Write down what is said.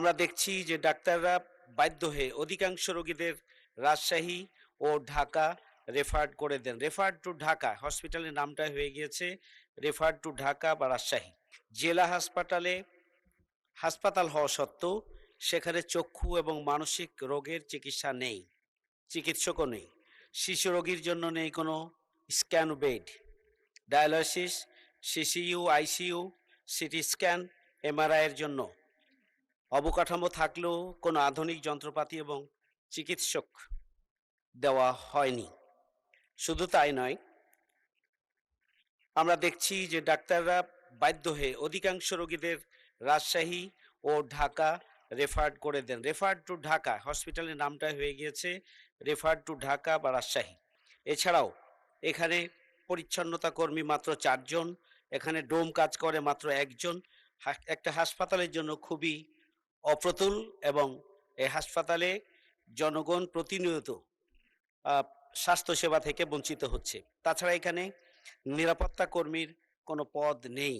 আমরা দেখছি যে ডাক্তাররা বাধ্য হয়ে অধিকাংশ রোগীদের রাজশাহী ও ঢাকা রেফার্ড করে দেন। রেফার্ড টু ঢাকা হসপিটালের নামটা হয়ে গিয়েছে রেফার্ড টু ঢাকা বা রাজশাহী। জেলা হাসপাতাল হওয়া সত্ত্বেও সেখানে চক্ষু এবং মানসিক রোগের চিকিৎসা নেই, চিকিৎসকও নেই। শিশু রোগীর জন্য নেই কোনো scan bed, dialysis, CCU, ICU, CT scan, MRI এর জন্য অবকাঠামো থাকলেও কোনো আধুনিক যন্ত্রপাতি এবং চিকিৎসক দেওয়া হয়নি। শুধু তাই নয়, আমরা দেখছি যে ডাক্তাররা বাধ্য হয়ে অধিকাংশ রোগীদের রাজশাহী ও ঢাকা রেফার্ড করে দেন। রেফার্ড টু ঢাকা হসপিটালের নামটা হয়ে গিয়েছে রেফার্ড টু ঢাকা বা রাজশাহী। এছাড়াও এখানে পরিচ্ছন্নতা কর্মী মাত্র ৪ জন, এখানে ডোম কাজ করে মাত্র ১ জন। একটা হাসপাতালের জন্য খুবই অপ্রতুল এবং এই হাসপাতালে জনগণ প্রতিনিয়ত আহ, স্বাস্থ্যসেবা থেকে বঞ্চিত হচ্ছে। তাছাড়া এখানে নিরাপত্তা কর্মীর কোনো পদ নেই।